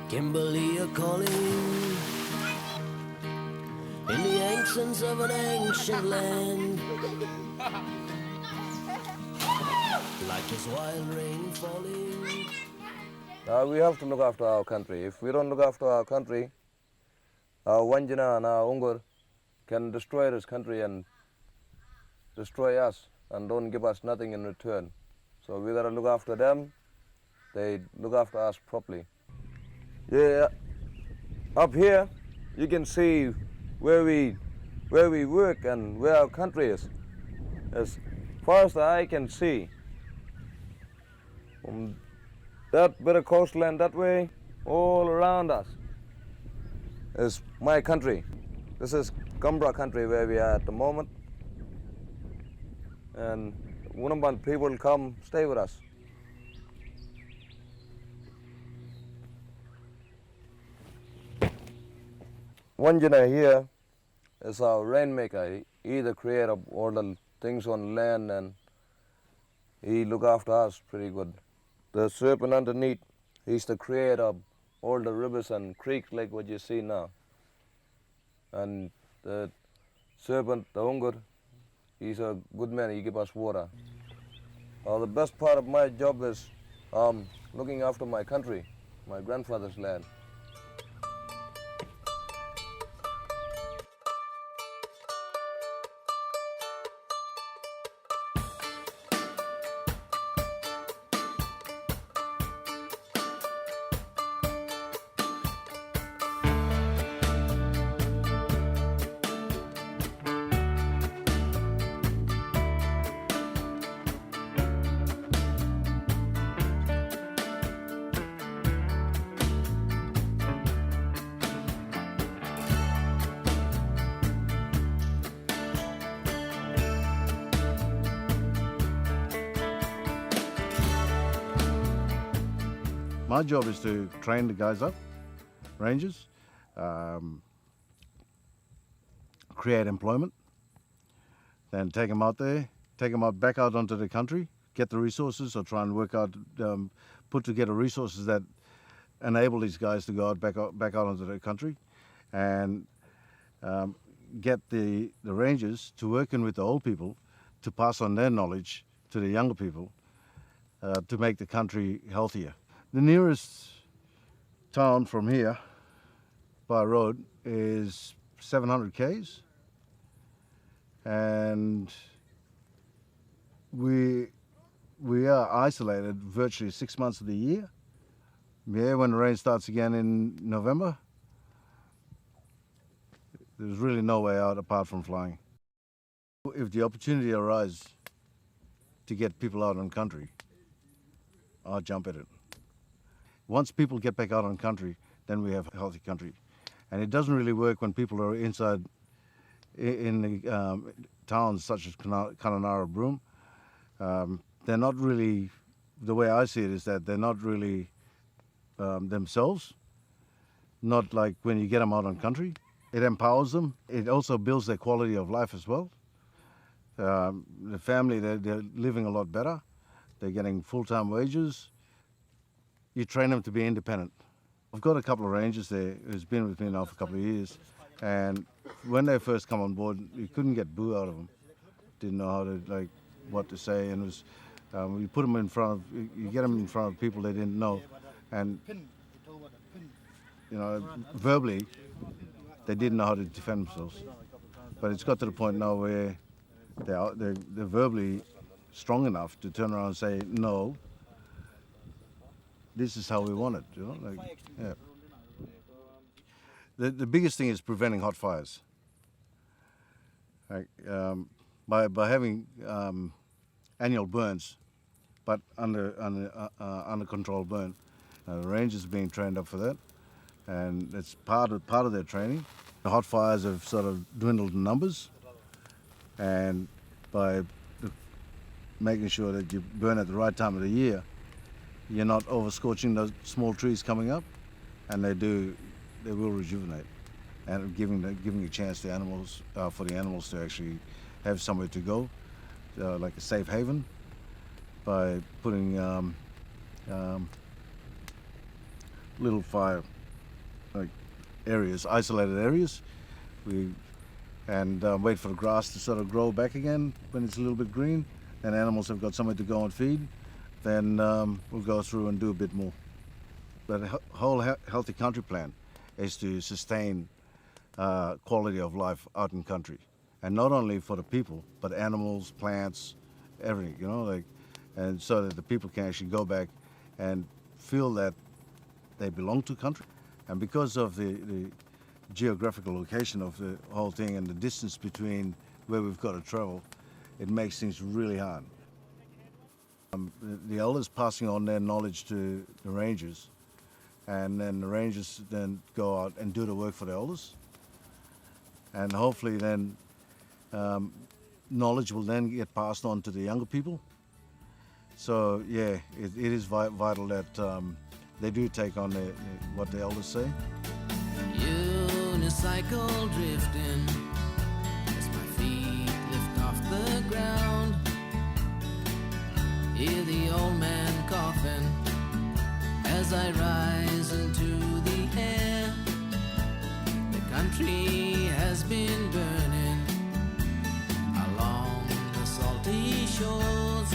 Kimberley are calling in the ancients of an ancient land. Like this wild rain falling. We have to look after our country. If we don't look after our country, our Wanjina and our Uungu can destroy this country and destroy us and don't give us nothing in return. So we gotta look after them. They look after us properly. Yeah, up here you can see where we work and where our country is. As far as the eye can see, from that bit of coastline that way, all around us is my country. This is Gaambera Country where we are at the moment. And Wunambal people come stay with us. Wanjina here is our rainmaker. He the creator of all the things on land and he look after us pretty good. The serpent underneath, he's the creator of all the rivers and creeks like what you see now. And the serpent, the Uungu, he's a good man, he gives us water. The best part of my job is looking after my country, my grandfather's land. My job is to train the guys up, rangers, create employment, then take them out there, take them out back out onto the country, get the resources or try and work out, put together resources that enable these guys to go out back out onto the country and get the rangers to working with the old people to pass on their knowledge to the younger people to make the country healthier. The nearest town from here by road is 700 k's and we are isolated virtually 6 months of the year. Yeah, when the rain starts again in November, there's really no way out apart from flying. If the opportunity arises to get people out on country, I'll jump at it. Once people get back out on country, then we have a healthy country. And it doesn't really work when people are inside in the towns such as Kununurra, Broome. They're not really, the way I see it is that they're not really themselves, not like when you get them out on country. It empowers them. It also builds their quality of life as well. The family, they're living a lot better. They're getting full-time wages. You train them to be independent. I've got a couple of rangers there who's been with me now for a couple of years, and when they first come on board, you couldn't get boo out of them. Didn't know how to, what to say, and it was, you put them in front of, you get them in front of people they didn't know, and verbally, they didn't know how to defend themselves. But it's got to the point now where they're verbally strong enough to turn around and say no. This is how we want it, yeah. The biggest thing is preventing hot fires. By having annual burns, but under controlled burn. The rangers are being trained up for that, and it's part of their training. The hot fires have sort of dwindled in numbers, and by making sure that you burn at the right time of the year, you're not overscorching those small trees coming up, and they will rejuvenate, and giving a chance to animals, for the animals to actually have somewhere to go, like a safe haven, by putting little fire like areas, isolated areas. And wait for the grass to sort of grow back again when it's a little bit green. Then animals have got somewhere to go and feed. Then we'll go through and do a bit more. But the whole healthy country plan is to sustain quality of life out in country, and not only for the people, but animals, plants, everything. You know, like, and so that the people can actually go back and feel that they belong to country. And because of the geographical location of the whole thing and the distance between where we've got to travel, it makes things really hard. The elders passing on their knowledge to the rangers, and then the rangers then go out and do the work for the elders, and hopefully then knowledge will then get passed on to the younger people. So yeah, it is vital that they do take on what the elders say. Unicycle drifting as my feet lift off the ground. Hear the old man coughing as I rise into the air. The country has been burning along the salty shores.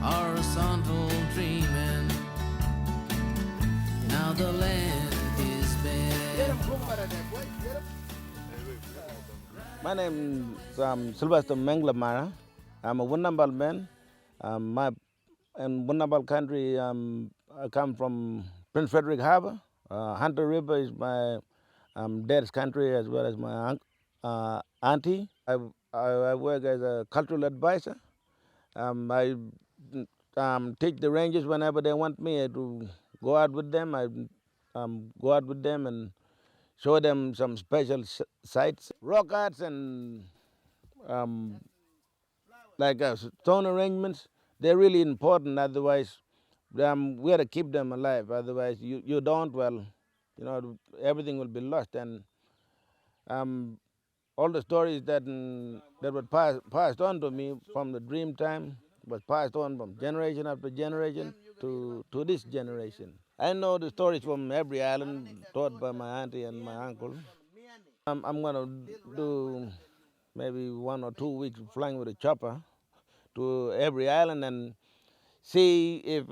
Horizontal dreaming. Now the land is bare. My name is Sylvester Menglamara. I'm a Wunambal man. In Wunambal Country, I come from Prince Frederick Harbor. Hunter River is my dad's country, as well as my auntie. I work as a cultural advisor. I teach the rangers whenever they want me to go out with them. I go out with them and show them some special sites, rock arts, and like stone arrangements. They're really important. Otherwise, we have to keep them alive. Otherwise, you don't, well, you know, everything will be lost. And all the stories that were passed on to me from the dream time was passed on from generation after generation to this generation. I know the stories from every island taught by my auntie and my uncle. I'm going to do maybe 1 or 2 weeks flying with a chopper to every island and see if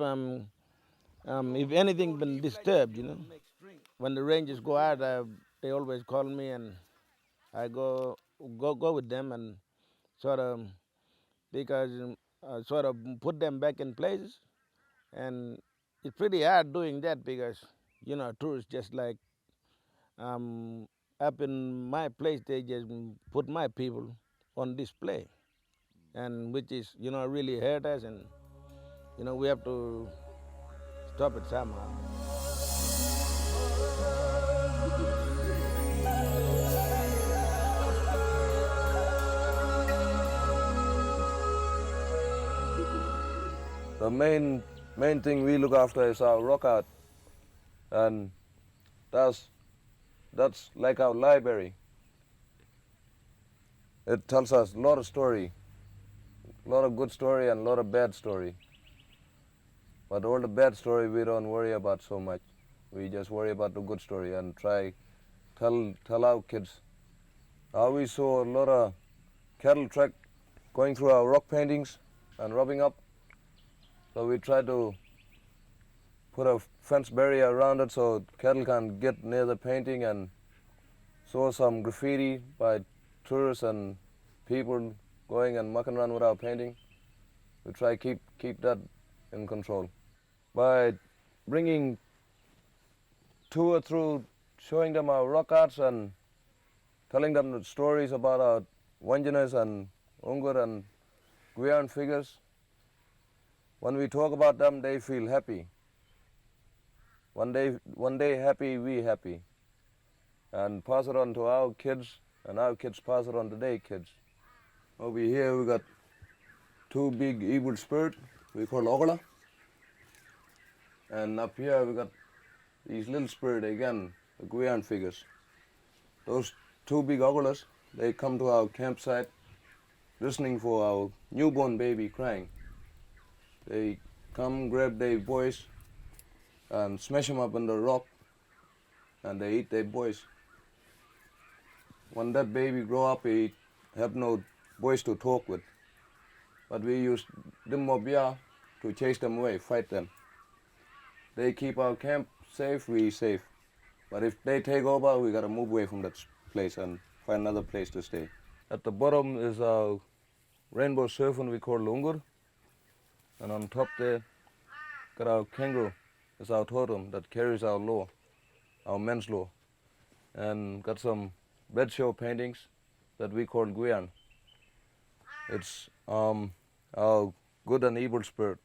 anything been disturbed, you know. When the rangers go out, they always call me, and I go with them and sort of, because sort of put them back in places. And it's pretty hard doing that because, you know, tourists just like up in my place, they just put my people on display, and which is, you know, really hurt us, and, you know, we have to stop it somehow. The main thing we look after is our rock art, and that's like our library. It tells us a lot of story, a lot of good story and a lot of bad story. But all the bad story we don't worry about so much. We just worry about the good story and try tell our kids. We saw a lot of cattle track going through our rock paintings and rubbing up. So we try to put a fence barrier around it so cattle can't get near the painting, and saw some graffiti by tourists and people going and mucking around with our painting. We try keep that in control by bringing tour through, showing them our rock arts and telling them the stories about our Wanjanas and Uungu and graa figures. When we talk about them, they feel happy. One day happy, we happy. And pass it on to our kids, and our kids pass it on to their kids. Over here we got 2 big evil spirits we call Ogola. And up here we got these little spirits again, the graa figures. Those 2 big Ogolas, they come to our campsite listening for our newborn baby crying. They come, grab their boys, and smash them up in the rock and they eat their boys. When that baby grow up, he have no boys to talk with. But we use them mobia to chase them away, fight them. They keep our camp safe, we safe. But if they take over, we gotta move away from that place and find another place to stay. At the bottom is our rainbow serpent we call Uungu. And on top there, got our kangaroo. It's our totem that carries our law, our men's law. And got some red show paintings that we call graa. It's our good and evil spirit.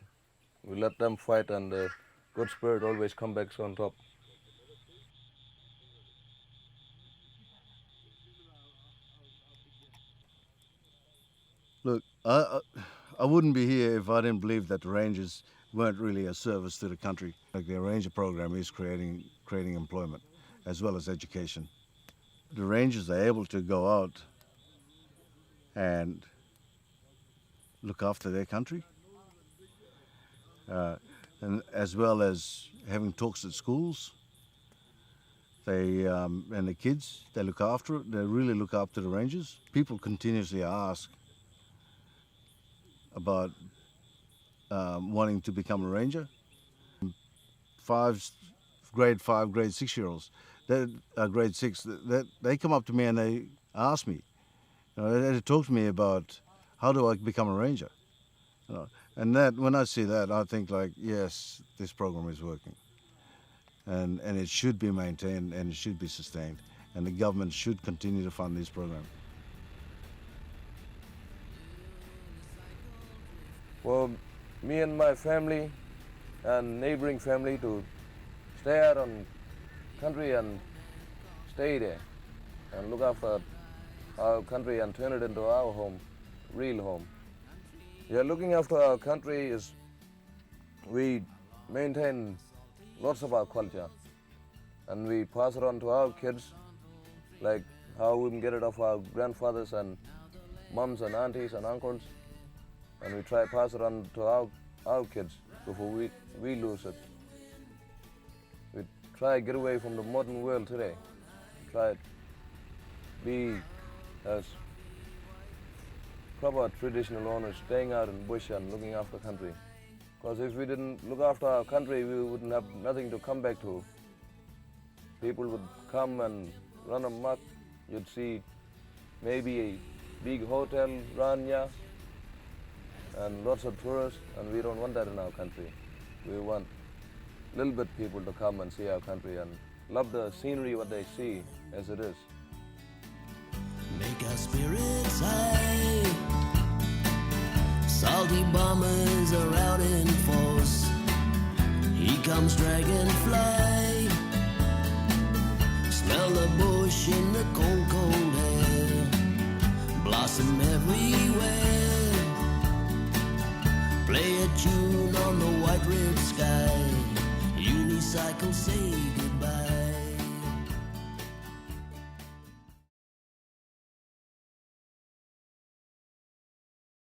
We let them fight and the good spirit always come back on top. Look, I wouldn't be here if I didn't believe that the Rangers weren't really a service to the country. Like the Ranger program is creating employment as well as education. The Rangers are able to go out and look after their country, and as well as having talks at schools. They and the kids, they look after it. They really look after the Rangers. People continuously ask about wanting to become a ranger. Grade 5, grade 6-year-olds, grade 6, they come up to me and they ask me, they talk to me about how do I become a ranger. And that, when I see that, I think like, yes, this program is working. And it should be maintained and it should be sustained. And the government should continue to fund this program. For me and my family and neighboring family to stay out on country and stay there and look after our country and turn it into our home, real home. Yeah, looking after our country is we maintain lots of our culture and we pass it on to our kids, like how we can get it off our grandfathers and mums and aunties and uncles, and we try to pass it on to our kids before we lose it. We try to get away from the modern world today, try to be as proper traditional owners, staying out in bush and looking after country. Because if we didn't look after our country, we wouldn't have nothing to come back to. People would come and run amok. You'd see maybe a big hotel run here and lots of tourists, and we don't want that in our country. We want little bit people to come and see our country and love the scenery, what they see as it is. Make our spirits high. Salty bombers are out in force. Here comes dragonfly. Smell the bush in the cold, cold air. Blossom everywhere. Play a tune on the white red sky. Unicycle say goodbye.